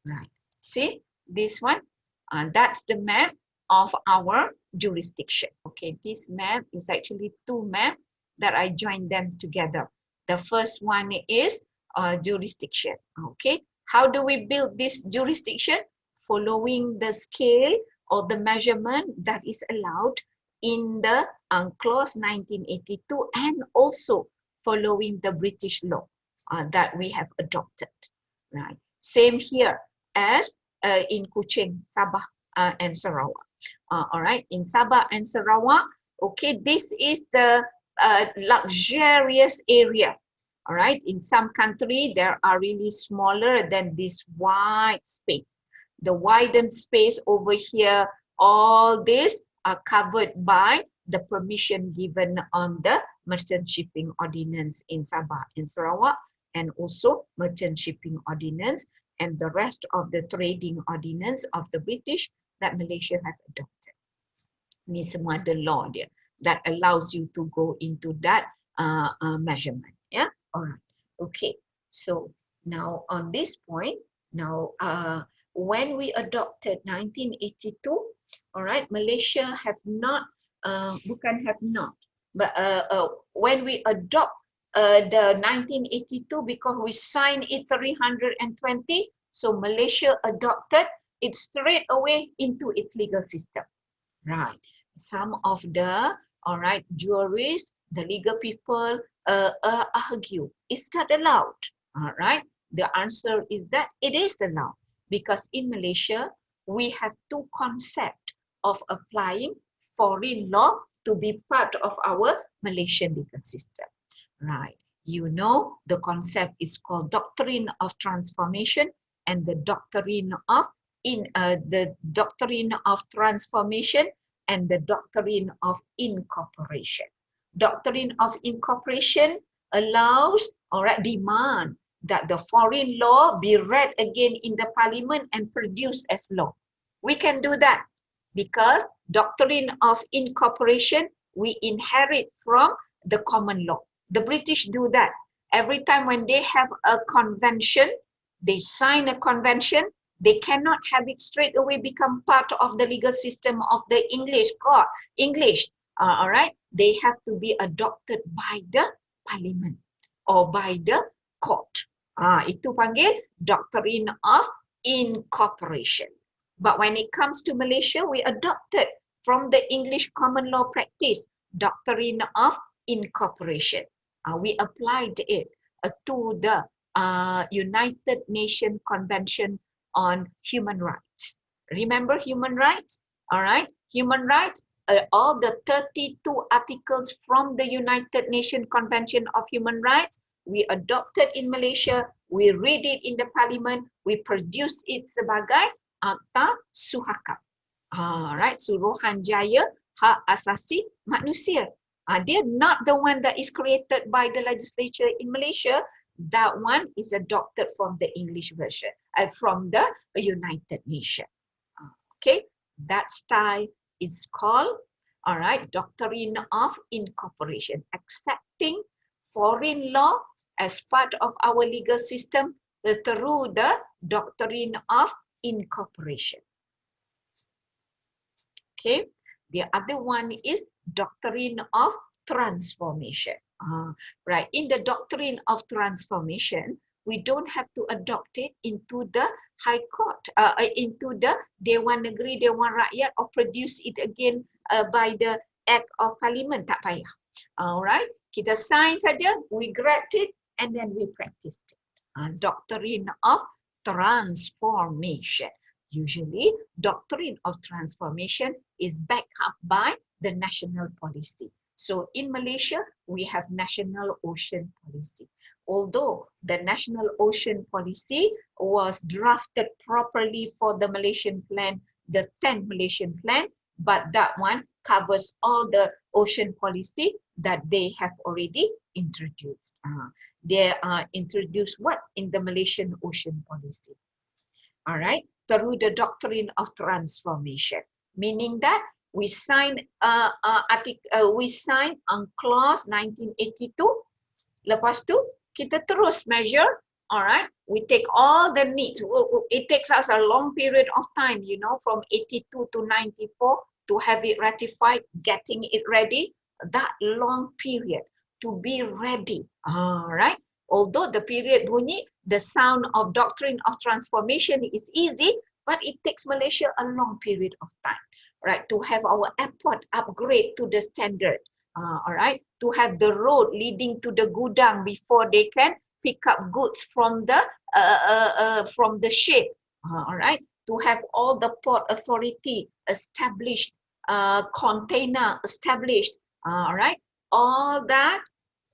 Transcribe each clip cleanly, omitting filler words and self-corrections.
Right. See this one? That's the map of our jurisdiction. Okay, this map is actually two maps that I joined them together. The first one is jurisdiction. Okay, how do we build this jurisdiction? Following the scale or the measurement that is allowed in the clause 1982, and also following the British law that we have adopted. Right. Same here as in Kuching, Sabah, and Sarawak. All right, in Sabah and Sarawak, okay, this is the luxurious area. All right, in some country, there are really smaller than this wide space. The widened space over here, all this are covered by the permission given on the Merchant Shipping Ordinance in Sabah and Sarawak, and also Merchant Shipping Ordinance and the rest of the trading ordinance of the British that Malaysia have adopted. Ini semua the law dia that allows you to go into that measurement. Yeah, alright. Okay, so now on this point, now when we adopted 1982, alright, Malaysia have not, bukan have not, but when we adopt the 1982, because we signed it 320, so Malaysia adopted it straight away into its legal system. Right. Some of the, all right, jurists, the legal people argue, is that allowed? All right. The answer is that it is allowed, because in Malaysia, we have two concepts of applying foreign law to be part of our Malaysian legal system. Right. You know, the concept is called doctrine of transformation and the doctrine of transformation and the doctrine of incorporation. Doctrine of incorporation allows, all right, demand that the foreign law be read again in the parliament and produced as law. We can do that because doctrine of incorporation we inherit from the common law. The British do that. Every time when they have a convention, they sign a convention, they cannot have it straight away become part of the legal system of the English court. All right? They have to be adopted by the parliament or by the court. Itu panggil doctrine of incorporation. But when it comes to Malaysia, we adopted from the English common law practice, doctrine of incorporation. We applied it to the United Nations Convention on Human Rights. Remember human rights? All right, human rights, all the 32 articles from the United Nations Convention of Human Rights, we adopted in Malaysia, we read it in the parliament, we produce it sebagai Akta Suhakam. All right, Suruhanjaya Hak Asasi Manusia. They're not the one that is created by the legislature in Malaysia. That one is adopted from the English version, from the United Nations. Okay, that style is called, all right, doctrine of incorporation, accepting foreign law as part of our legal system through the doctrine of incorporation. Okay, the other one is doctrine of transformation. Right, in the doctrine of transformation, we don't have to adopt it into the High Court, into the Dewan Negeri, Dewan Rakyat, or produce it again by the Act of Parliament. Tak payah. Alright, kita sign saja, we grabbed it, and then we practiced it. Doctrine of transformation. Usually, doctrine of transformation is backed up by the national policy. So in Malaysia, we have National Ocean Policy. Although the National Ocean Policy was drafted properly for the Malaysian plan, the 10th Malaysian plan, but that one covers all the ocean policy that they have already introduced. They introduced what in the Malaysian Ocean Policy? All right, through the doctrine of transformation, meaning that we signed on clause 1982. Lepas tu kita terus measure All right, we take all the needs. It takes us a long period of time, you know, from 82 to 94 to have it ratified, getting it ready. That long period to be ready. All right. Although the period bunyi, the sound of doctrine of transformation is easy, but it takes Malaysia a long period of time, right, to have our airport upgrade to the standard. All right, to have the road leading to the gudang before they can pick up goods from the ship. All right, to have all the port authority established, container established. All right, all that,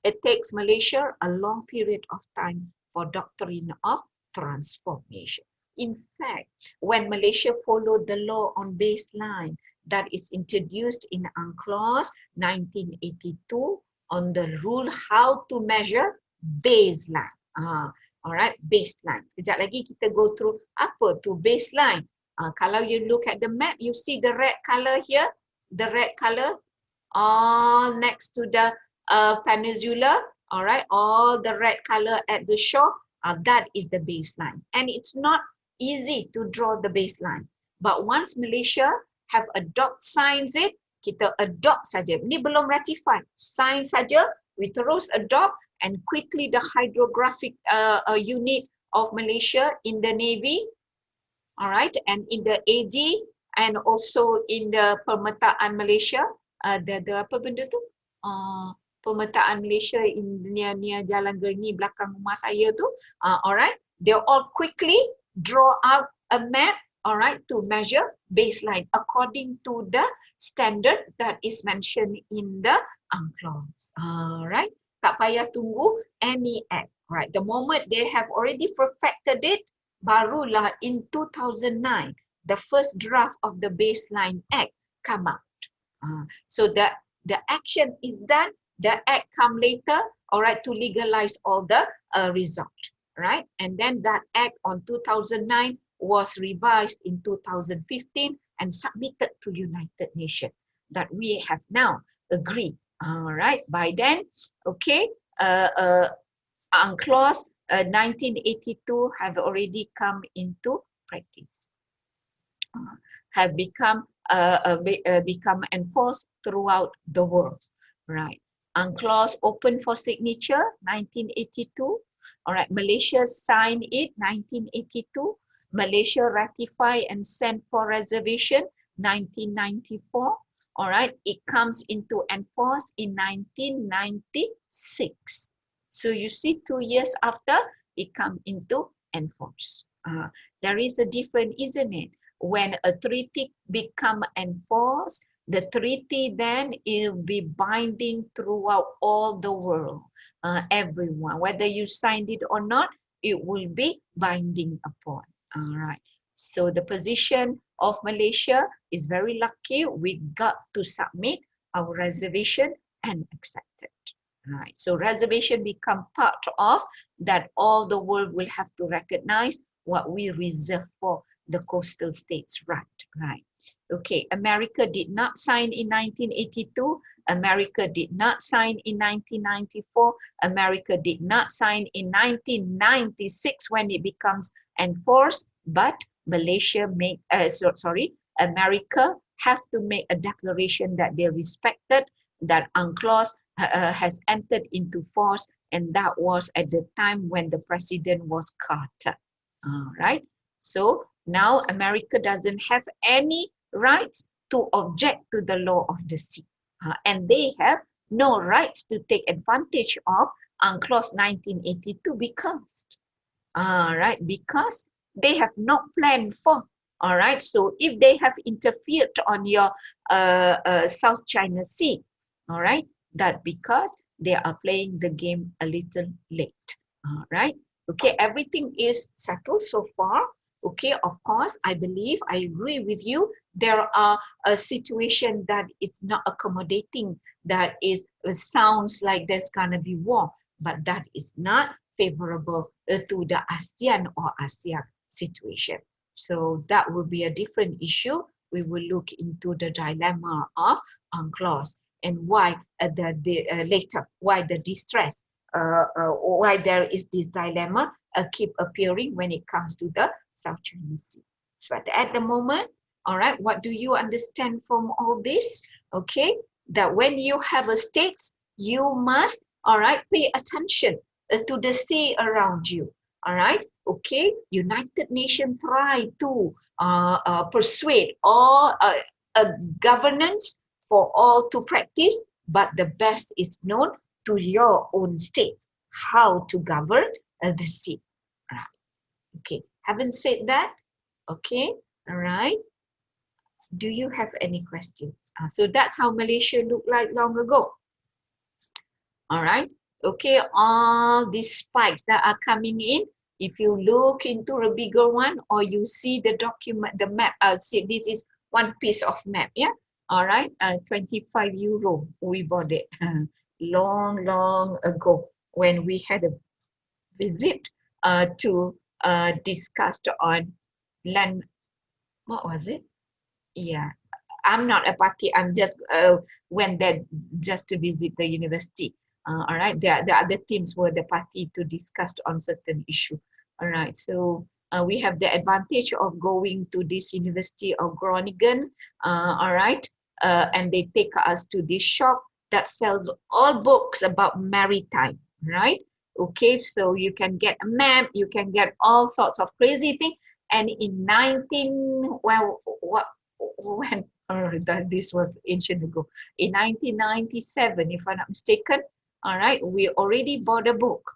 it takes Malaysia a long period of time for doctrine of transformation. In fact, when Malaysia followed the law on baseline that is introduced in UNCLOS 1982 on the rule how to measure baseline. Alright, baseline. Sekejap lagi kita go through apa tu baseline. Kalau you look at the map, you see the red color here, the red color all next to the peninsula, all right, all the red color at the shore, that is the baseline. And it's not easy to draw the baseline. But once Malaysia have signs it, kita adopt saja. Ini belum ratified. Sign saja, we terus adopt, and quickly the hydrographic unit of Malaysia in the Navy, all right, and in the AG, and also in the Pemetaan Malaysia, the apa benda tu? Pemetaan Malaysia in near Jalan Gerni belakang rumah saya tu, alright, they all quickly draw out a map, alright, to measure baseline according to the standard that is mentioned in the UNCLOS. Alright, tak payah tunggu any act. Right, the moment they have already perfected it, barulah in 2009 the first draft of the baseline act come out. So that the action is done, the act come later, all right, to legalize all the result, right? And then that act on 2009 was revised in 2015 and submitted to United Nations that we have now agreed, all right? By then, okay, UNCLOS 1982 have already come into practice, have become enforced throughout the world, right? UNCLOS open for signature 1982. All right, Malaysia signed it 1982. Malaysia ratify and send for reservation 1994. All right, it comes into enforce in 1996. So you see, 2 years after it come into enforce. There is a difference, isn't it? When a treaty become enforced, the treaty then will be binding throughout all the world, everyone. Whether you signed it or not, it will be binding upon. All right. So the position of Malaysia is very lucky. We got to submit our reservation and accept it. Right. So reservation become part of that all the world will have to recognize what we reserve for the coastal states, right? Right. Okay, America did not sign in 1982. America did not sign in 1994. America did not sign in 1996 when it becomes enforced, but Malaysia America have to make a declaration that they respected that UNCLOS has entered into force, and that was at the time when the president was Carter. All right. So now America doesn't have any rights to object to the law of the sea, and they have no rights to take advantage of UNCLOS 1982 because, because they have not planned for. All right. So if they have interfered on your South China Sea, all right, that because they are playing the game a little late. All right. Okay, everything is settled so far. Okay, of course, I believe, I agree with you. There are a situation that is not accommodating, that is sounds like there's gonna be war, but that is not favorable to the ASEAN or ASEAN situation. So that will be a different issue. We will look into the dilemma of UNCLOS and why later, why the distress why there is this dilemma keep appearing when it comes to the South China Sea. But at the moment, all right, what do you understand from all this? Okay, that when you have a state, you must, all right, pay attention to the sea around you. All right, okay, United Nations try to persuade all a governance for all to practice, but the best is known to your own state, how to govern the sea. Right. Okay, having said that, okay, all right, do you have any questions? So that's how Malaysia looked like long ago. All right, okay, all these spikes that are coming in, if you look into a bigger one or you see the document, the map, see this is one piece of map, yeah? All right, €25, we bought it long ago when we had a visit to discuss on land, what was it? Yeah, I'm not a party. I'm just went there just to visit the university. All right, the other teams were the party to discuss on certain issue. All right, so we have the advantage of going to this University of Groningen. All right, and they take us to this shop that sells all books about maritime. Right. Okay, so you can get a map, you can get all sorts of crazy things. And in 19, well, what when that this was ancient ago. In 1997, if I'm not mistaken, all right, we already bought a book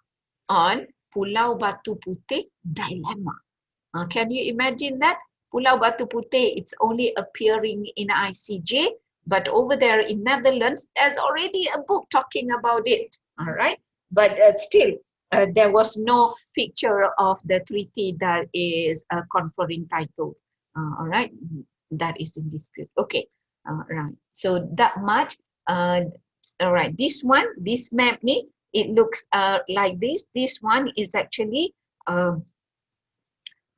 on Pulau Batu Putih dilemma. Can you imagine that? Pulau Batu Putih, it's only appearing in ICJ, but over there in Netherlands, there's already a book talking about it. All right, but still, there was no picture of the treaty that is conferring titles. All right, that is in dispute. Okay, right. So that much. All right, this one, this map, it looks like this. This one is actually, all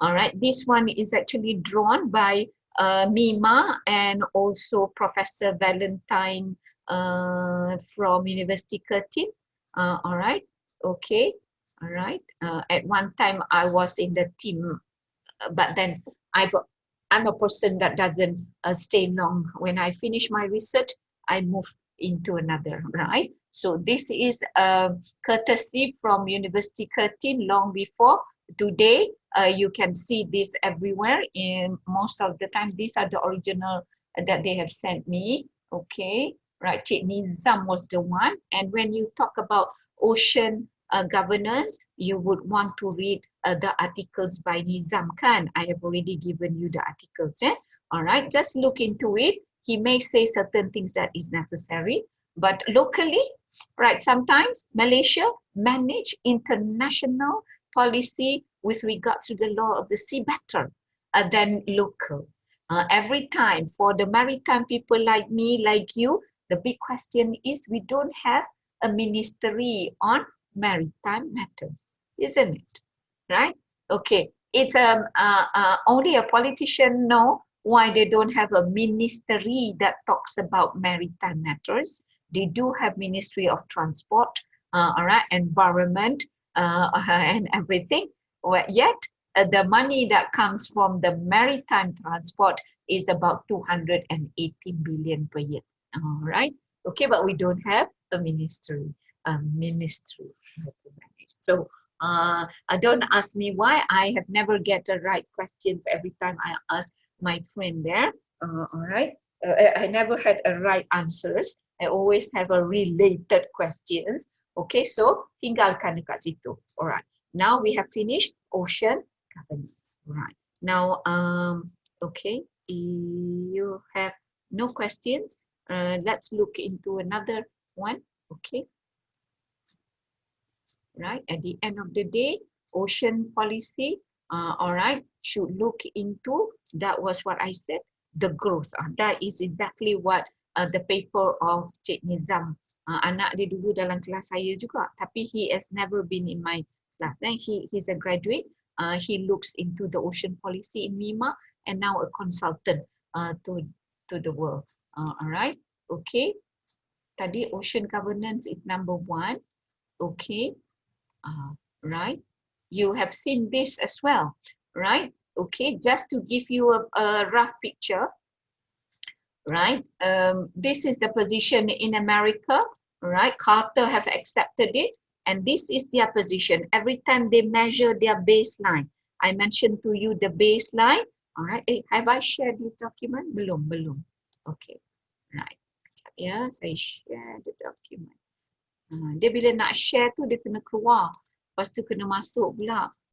right, this one is actually drawn by Mima and also Professor Valentine from University Curtin. All right, okay, all right. At one time, I was in the team, but then I'm a person that doesn't stay long. When I finish my research, I move into another, right? So this is a courtesy from University Curtin long before. Today, you can see this everywhere. In most of the time, these are the original that they have sent me. Okay, right. Cik Nizam was the one. And when you talk about ocean governance, you would want to read the articles by Nizam Khan. I have already given you the articles. All right, just look into it. He may say certain things that is necessary, but locally, right, sometimes Malaysia manage international policy with regards to the law of the sea better than local. Every time for the maritime people like me, like you, the big question is we don't have a ministry on maritime matters, isn't it? Right? Okay. It's only a politician know why they don't have a ministry that talks about maritime matters. They do have Ministry of Transport, all right, environment, and everything. Well, yet the money that comes from the maritime transport is about 280 billion per year. All right. Okay, but we don't have a ministry. So don't ask me why. I have never get the right questions every time I ask my friend there. All right. I never had a right answers. I always have a related questions. Okay, so tinggalkan dekat situ. All right. Now we have finished ocean governance. All right. Now, okay, you have no questions. Let's look into another one. Okay. Right, at the end of the day, ocean policy, all right, should look into, that was what I said, the growth. That is exactly what the paper of Cik Nizam, anak dia dulu dalam kelas saya juga, tapi he has never been in my class. He's a graduate. He looks into the ocean policy in MIMA and now a consultant to the world. All right, okay. Tadi ocean governance is number 1. Okay, right? You have seen this as well, right? Okay, just to give you a rough picture, right? This is the position in America, right? Carter have accepted it, and this is their position. Every time they measure their baseline, I mentioned to you the baseline. All right, have I shared this document? Belum. Okay, right. Sekejap ya, saya share the document. Dia bila nak share tu dia kena keluar, lepas tu kena masuk pula.